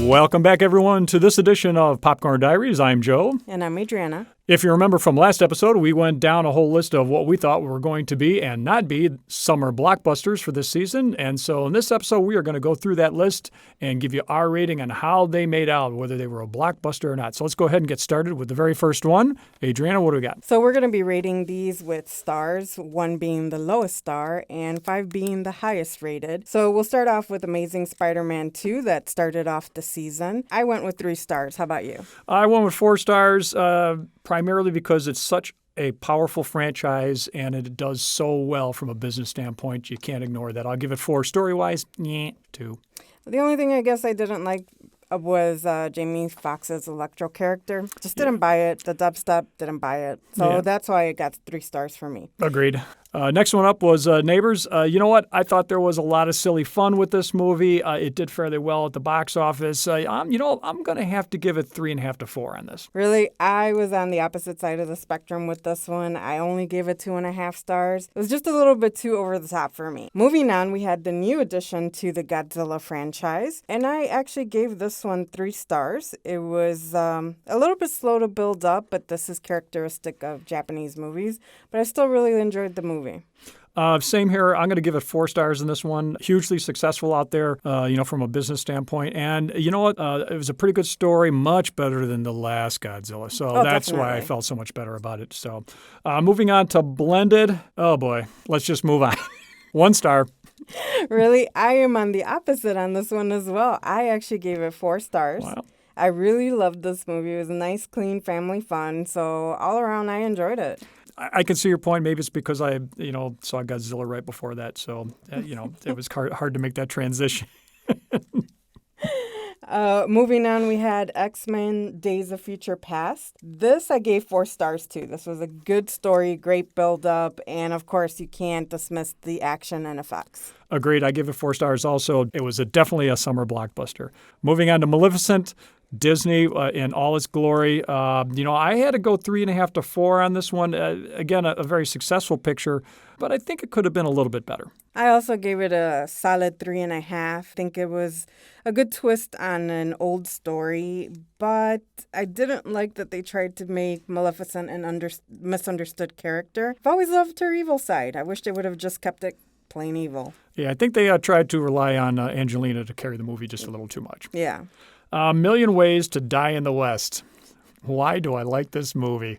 Welcome back, everyone, to this edition of Popcorn Diaries. I'm Joe. And I'm Adriana. If you remember from last episode, we went down a whole list of what we thought were going to be and not be summer blockbusters for this season. And so in this episode, we are going to go through that list and give you our rating on how they made out, whether they were a blockbuster or not. So let's go ahead and get started with the very first one. Adriana, what do we got? So we're going to be rating these with stars, 1 being the lowest star and 5 being the highest rated. So we'll start off with Amazing Spider-Man 2 that started off the season. I went with 3 stars. How about you? I went with 4 stars. Primarily because it's such a powerful franchise and it does so well from a business standpoint. You can't ignore that. I'll give it 4. Story-wise, 2. The only thing I guess I didn't like was Jamie Foxx's Electro character. Just didn't buy it. The dubstep, didn't buy it. So that's why it got 3 stars for me. Agreed. Next one up was Neighbors. You know what? I thought there was a lot of silly fun with this movie. It did fairly well at the box office. I'm going to have to give it 3.5 to 4 on this. Really? I was on the opposite side of the spectrum with this one. I only gave it 2.5 stars. It was just a little bit too over the top for me. Moving on, we had the new addition to the Godzilla franchise, and I actually gave this one 3 stars. It was a little bit slow to build up, but this is characteristic of Japanese movies, but I still really enjoyed the movie. Same here. I'm going to give it 4 stars in this one. Hugely successful out there, from a business standpoint. And you know what? It was a pretty good story, much better than the last Godzilla. So that's definitely why I felt so much better about it. So moving on to Blended. Oh, boy. Let's just move on. 1 star. Really? I am on the opposite on this one as well. I actually gave it 4 stars. Wow. I really loved this movie. It was a nice, clean family fun. So all around, I enjoyed it. I can see your point. Maybe it's because I, saw Godzilla right before that. So, it was hard to make that transition. Moving on, we had X-Men Days of Future Past. This I gave 4 stars to. This was a good story, great build-up, and of course you can't dismiss the action and effects. Agreed. I give it 4 stars also. It was definitely a summer blockbuster. Moving on to Maleficent. Disney in all its glory. I had to go 3.5 to 4 on this one. Again, a very successful picture, but I think it could have been a little bit better. I also gave it a solid 3.5. I think it was a good twist on an old story, but I didn't like that they tried to make Maleficent an misunderstood character. I've always loved her evil side. I wish they would have just kept it plain evil. Yeah, I think they tried to rely on Angelina to carry the movie just a little too much. Yeah. A Million Ways to Die in the West. Why do I like this movie?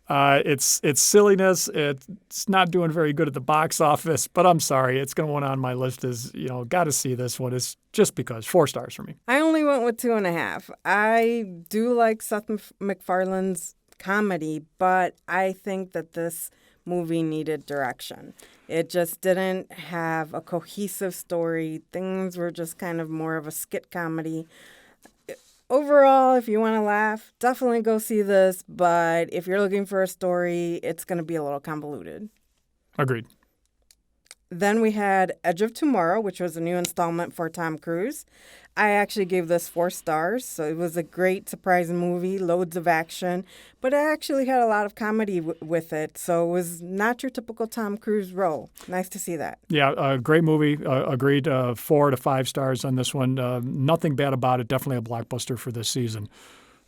It's silliness. It's not doing very good at the box office, but I'm sorry. It's going on my list as, got to see this one. It's just because. 4 stars for me. I only went with 2.5. I do like Seth MacFarlane's comedy, but I think that this movie needed direction. It just didn't have a cohesive story. Things were just kind of more of a skit comedy. Overall, if you want to laugh, definitely go see this. But if you're looking for a story, it's going to be a little convoluted. Agreed. Then we had Edge of Tomorrow, which was a new installment for Tom Cruise. I actually gave this 4 stars. So it was a great, surprising movie, loads of action. But it actually had a lot of comedy with it. So it was not your typical Tom Cruise role. Nice to see that. Yeah, great movie. Agreed. 4 to 5 stars on this one. Nothing bad about it. Definitely a blockbuster for this season.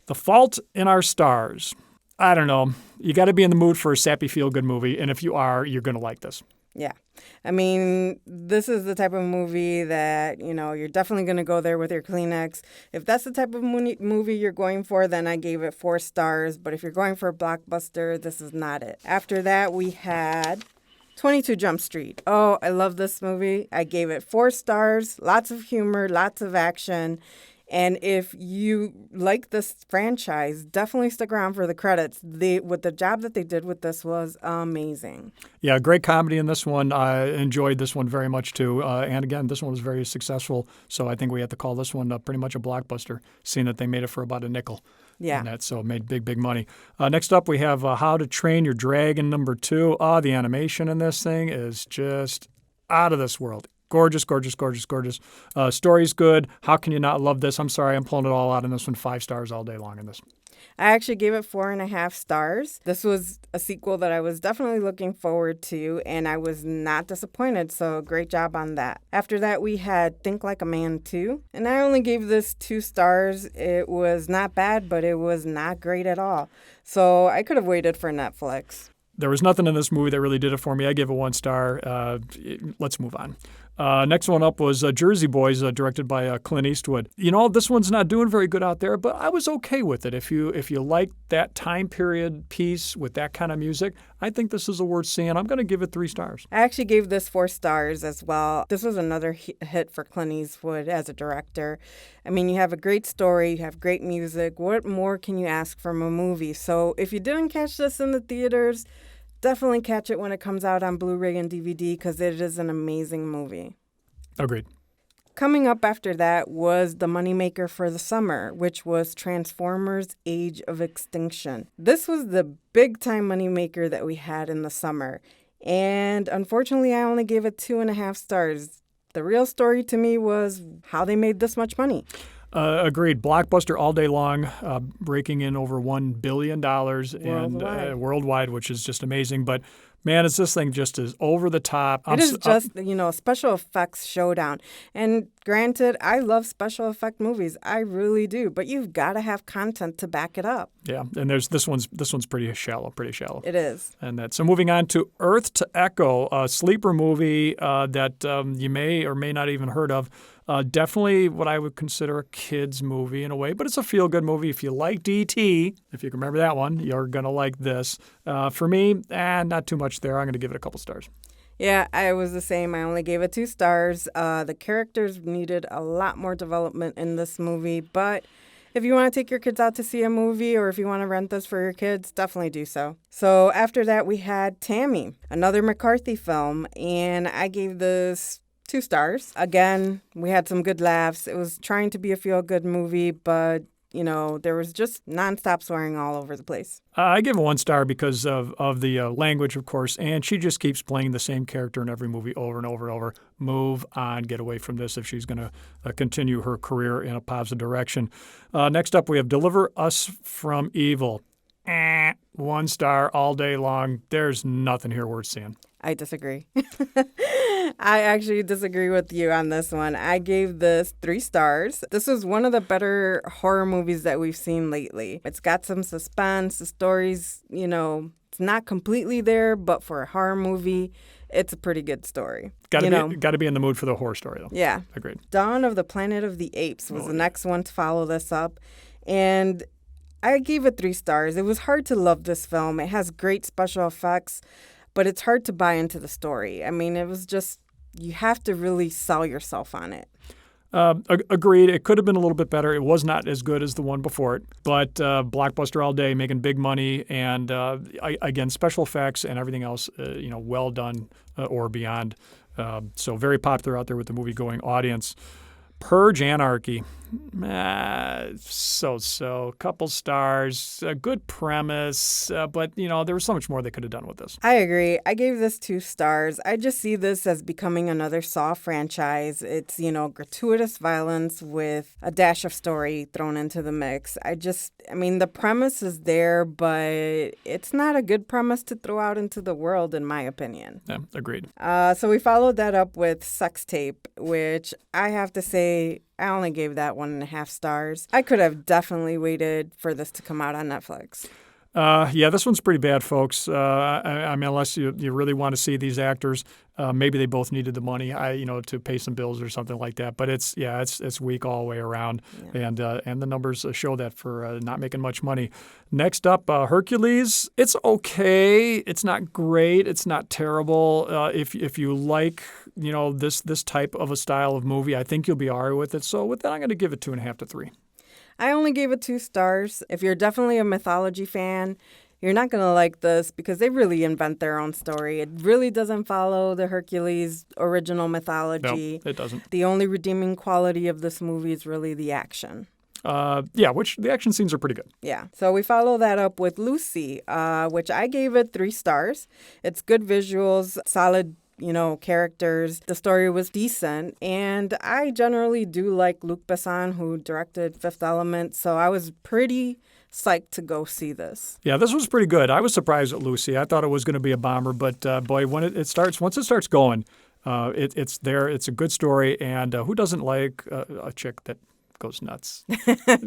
The Fault in Our Stars. I don't know. You got to be in the mood for a sappy, feel-good movie. And if you are, you're going to like this. Yeah. I mean, this is the type of movie that, you're definitely going to go there with your Kleenex. If that's the type of movie you're going for, then I gave it 4 stars. But if you're going for a blockbuster, this is not it. After that, we had 22 Jump Street. Oh, I love this movie. I gave it 4 stars. Lots of humor, lots of action. And if you like this franchise, definitely stick around for the credits. With the job that they did with this was amazing. Yeah, great comedy in this one. I enjoyed this one very much too. And again, this one was very successful. So I think we have to call this one pretty much a blockbuster, seeing that they made it for about $0.05. Yeah. And that, so it made big money. Next up, we have How to Train Your Dragon #2. The animation in this thing is just out of this world. Gorgeous, gorgeous, gorgeous, gorgeous. Story's good. How can you not love this? I'm sorry, I'm pulling it all out in this one. 5 stars all day long in this. I actually gave it 4.5 stars. This was a sequel that I was definitely looking forward to, and I was not disappointed, so great job on that. After that, we had Think Like a Man 2, and I only gave this 2 stars. It was not bad, but it was not great at all. So I could have waited for Netflix. There was nothing in this movie that really did it for me. I gave it 1 star. Let's move on. Next one up was Jersey Boys, directed by Clint Eastwood. You know, this one's not doing very good out there, but I was okay with it. If you like that time period piece with that kind of music, I think this is worth seeing. I'm going to give it 3 stars. I actually gave this 4 stars as well. This was another hit for Clint Eastwood as a director. I mean, you have a great story, you have great music. What more can you ask from a movie? So if you didn't catch this in the theaters, definitely catch it when it comes out on Blu-ray and DVD because it is an amazing movie. Agreed. Coming up after that was the moneymaker for the summer, which was Transformers: Age of Extinction. This was the big-time moneymaker that we had in the summer. And unfortunately, I only gave it 2.5 stars. The real story to me was how they made this much money. Agreed. Blockbuster all day long, raking in over $1 billion worldwide, which is just amazing. But, man, it's this thing just is over the top. It is just, a special effects showdown. And granted, I love special effect movies. I really do. But you've got to have content to back it up. Yeah, and there's this one's pretty shallow. It is. And so moving on to Earth to Echo, a sleeper movie that you may or may not even heard of. Definitely what I would consider a kid's movie in a way, but it's a feel-good movie. If you liked E.T., if you can remember that one, you're going to like this. For me, not too much there. I'm going to give it a couple stars. Yeah, I was the same. I only gave it 2 stars. The characters needed a lot more development in this movie, but if you want to take your kids out to see a movie or if you want to rent this for your kids, definitely do so. So after that, we had Tammy, another McCarthy film, and I gave this 2 stars. Again, we had some good laughs. It was trying to be a feel-good movie, but, there was just nonstop swearing all over the place. I give it 1 star because of the language, of course, and she just keeps playing the same character in every movie over and over and over. Move on, get away from this if she's going to continue her career in a positive direction. Next up, we have Deliver Us from Evil. 1 star all day long. There's nothing here worth seeing. I disagree. I actually disagree with you on this one. I gave this 3 stars. This was one of the better horror movies that we've seen lately. It's got some suspense. The story's, it's not completely there, but for a horror movie, it's a pretty good story. Got to be in the mood for the horror story, though. Yeah. Agreed. Dawn of the Planet of the Apes was the next one to follow this up. And I gave it 3 stars. It was hard to love this film. It has great special effects, but it's hard to buy into the story. I mean, it was just, you have to really sell yourself on it. Agreed. It could have been a little bit better. It was not as good as the one before it, but Blockbuster all day, making big money, and again, special effects and everything else, well done or beyond. So very popular out there with the movie-going audience. Purge Anarchy. So. Couple stars. A good premise. But, there was so much more they could have done with this. I agree. I gave this 2 stars. I just see this as becoming another Saw franchise. It's, gratuitous violence with a dash of story thrown into the mix. The premise is there, but it's not a good premise to throw out into the world, in my opinion. Yeah, agreed. So we followed that up with Sex Tape, which I have to say, I only gave that 1.5 stars. I could have definitely waited for this to come out on Netflix. Yeah, this one's pretty bad, folks. Unless you really want to see these actors, maybe they both needed the money, to pay some bills or something like that. But it's weak all the way around, yeah. And the numbers show that for not making much money. Next up, Hercules. It's okay. It's not great. It's not terrible. If you like this type of a style of movie, I think you'll be all right with it. So with that, I'm going to give it 2.5 to 3. I only gave it 2 stars. If you're definitely a mythology fan, you're not going to like this because they really invent their own story. It really doesn't follow the Hercules original mythology. No, it doesn't. The only redeeming quality of this movie is really the action. Which the action scenes are pretty good. Yeah. So we follow that up with Lucy, which I gave it 3 stars. It's good visuals, solid characters. The story was decent, and I generally do like Luc Besson, who directed Fifth Element, so I was pretty psyched to go see this. Yeah, this was pretty good. I was surprised at Lucy. I thought it was going to be a bomber, but boy, when once it starts going, it's there. It's a good story, and who doesn't like a chick that goes nuts?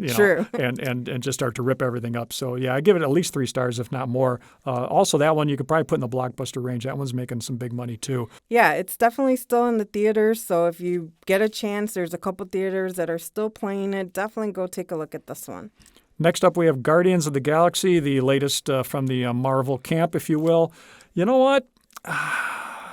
True. And just start to rip everything up. So yeah, I give it at least 3 stars, if not more. Also, that one you could probably put in the Blockbuster range. That one's making some big money too. Yeah, it's definitely still in the theaters. So if you get a chance, there's a couple theaters that are still playing it. Definitely go take a look at this one. Next up, we have Guardians of the Galaxy, the latest from the Marvel camp, if you will. You know what?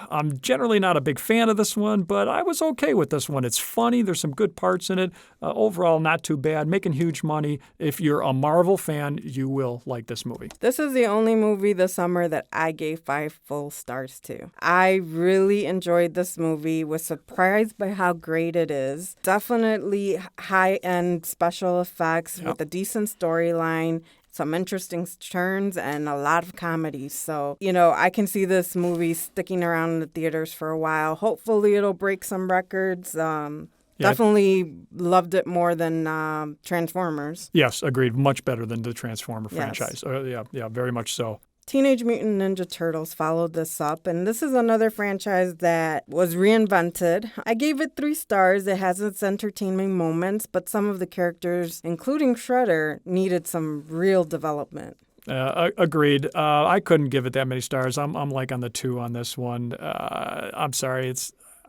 I'm generally not a big fan of this one, but I was okay with this one. It's funny. There's some good parts in it. Overall, not too bad. Making huge money. If you're a Marvel fan, you will like this movie. This is the only movie this summer that I gave 5 full stars to. I really enjoyed this movie, was surprised by how great it is. Definitely high-end special effects with a decent storyline, some interesting turns, and a lot of comedy. So, I can see this movie sticking around in the theaters for a while. Hopefully it'll break some records. Definitely loved it more than Transformers. Yes, agreed. Much better than the Transformer franchise. Yeah, very much so. Teenage Mutant Ninja Turtles followed this up, and this is another franchise that was reinvented. I gave it 3 stars. It has its entertaining moments, but some of the characters, including Shredder, needed some real development. Agreed. I couldn't give it that many stars. I'm like on the 2 on this one. I'm sorry.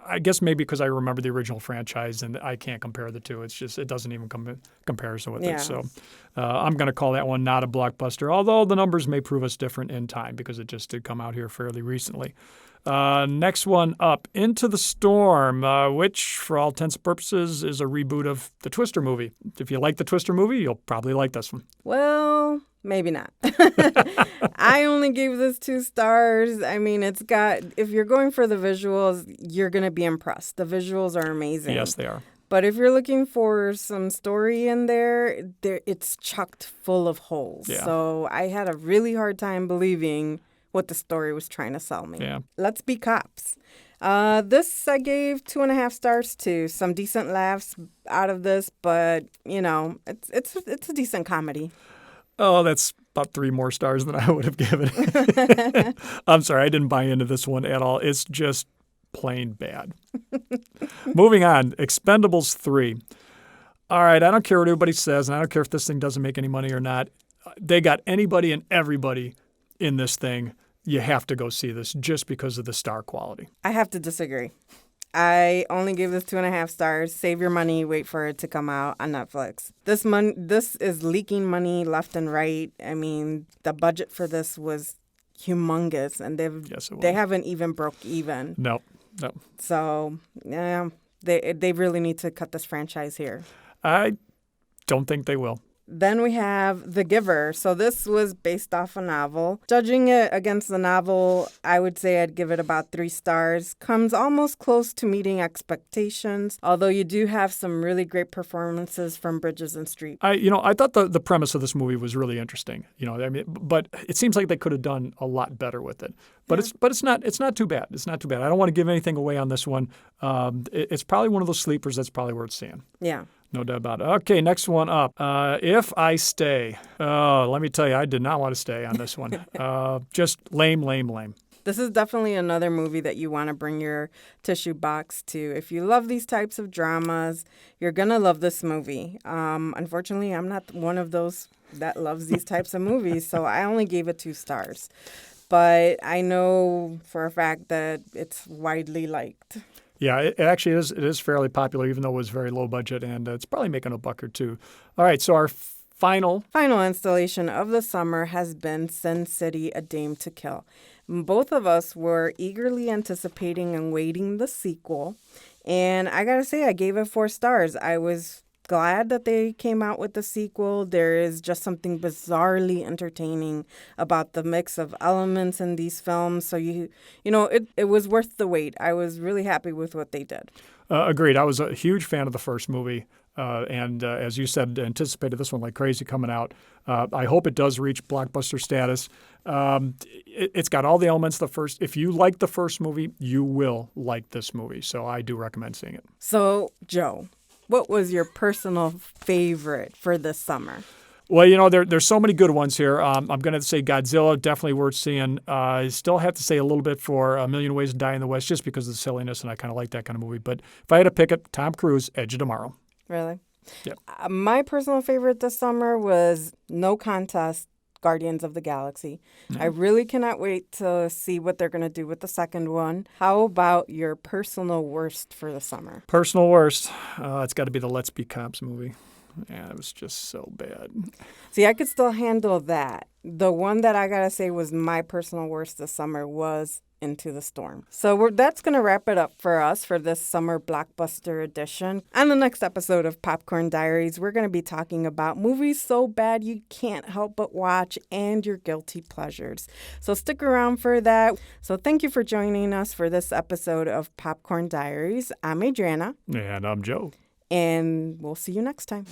I guess maybe because I remember the original franchise and I can't compare the two. It's just, it doesn't even come in comparison with it. So I'm going to call that one not a blockbuster, although the numbers may prove us different in time because it just did come out here fairly recently. Next one up, Into the Storm, which for all intents and purposes is a reboot of the Twister movie. If you like the Twister movie, you'll probably like this one. Well, maybe not. I only gave this 2 stars. I mean, if you're going for the visuals, you're going to be impressed. The visuals are amazing. Yes, they are. But if you're looking for some story in there, it's chocked full of holes. Yeah. So I had a really hard time believing what the story was trying to sell me. Yeah. Let's Be Cops. This I gave 2.5 stars to. Some decent laughs out of this, but it's a decent comedy. Oh, that's about 3 more stars than I would have given it. I'm sorry, I didn't buy into this one at all. It's just plain bad. Moving on, Expendables 3. All right, I don't care what everybody says, and I don't care if this thing doesn't make any money or not. They got anybody and everybody in this thing. You have to go see this just because of the star quality. I have to disagree. I only gave this 2.5 stars. Save your money. Wait for it to come out on Netflix. This is leaking money left and right. I mean, the budget for this was humongous, and they haven't even broke even. No. So, yeah, they really need to cut this franchise here. I don't think they will. Then we have The Giver. So this was based off a novel. Judging it against the novel, I would say I'd give it about 3 stars. Comes almost close to meeting expectations, although you do have some really great performances from Bridges and Streep. I thought the premise of this movie was really interesting. But it seems like they could have done a lot better with it. But it's not too bad. It's not too bad. I don't want to give anything away on this one. It's probably one of those sleepers that's probably worth seeing. Yeah. No doubt about it. Okay, next one up. If I Stay. Oh, let me tell you, I did not want to stay on this one. Just lame. This is definitely another movie that you want to bring your tissue box to. If you love these types of dramas, you're going to love this movie. Unfortunately, I'm not one of those that loves these types of movies, so I only gave it 2 stars. But I know for a fact that it's widely liked. Yeah, it actually is. It is fairly popular, even though it was very low budget, and it's probably making a buck or 2. All right, so our final installation of the summer has been Sin City: A Dame to Kill. Both of us were eagerly anticipating and waiting the sequel, and I gotta say, I gave it 4 stars. I was glad that they came out with the sequel. There is just something bizarrely entertaining about the mix of elements in these films. So it was worth the wait. I was really happy with what they did. Agreed. I was a huge fan of the first movie. And as you said, anticipated this one like crazy coming out. I hope it does reach blockbuster status. It's got all the elements of the first. If you like the first movie, you will like this movie. So I do recommend seeing it. So, Joe, what was your personal favorite for this summer? Well, there's so many good ones here. I'm going to say Godzilla, definitely worth seeing. I still have to say a little bit for A Million Ways to Die in the West just because of the silliness, and I kind of like that kind of movie. But if I had to pick it, Tom Cruise, Edge of Tomorrow. Really? Yep. My personal favorite this summer was no contest, Guardians of the Galaxy. I really cannot wait to see what they're going to do with the second one. How about your personal worst for the summer? Personal worst, it's got to be the Let's Be Cops movie. Yeah, it was just so bad. See, I could still handle that. The one that I got to say was my personal worst this summer was Into the Storm. So that's going to wrap it up for us for this summer blockbuster edition. On the next episode of Popcorn Diaries, we're going to be talking about movies so bad you can't help but watch and your guilty pleasures. So stick around for that. So thank you for joining us for this episode of Popcorn Diaries. I'm Adriana. And I'm Joe. And we'll see you next time.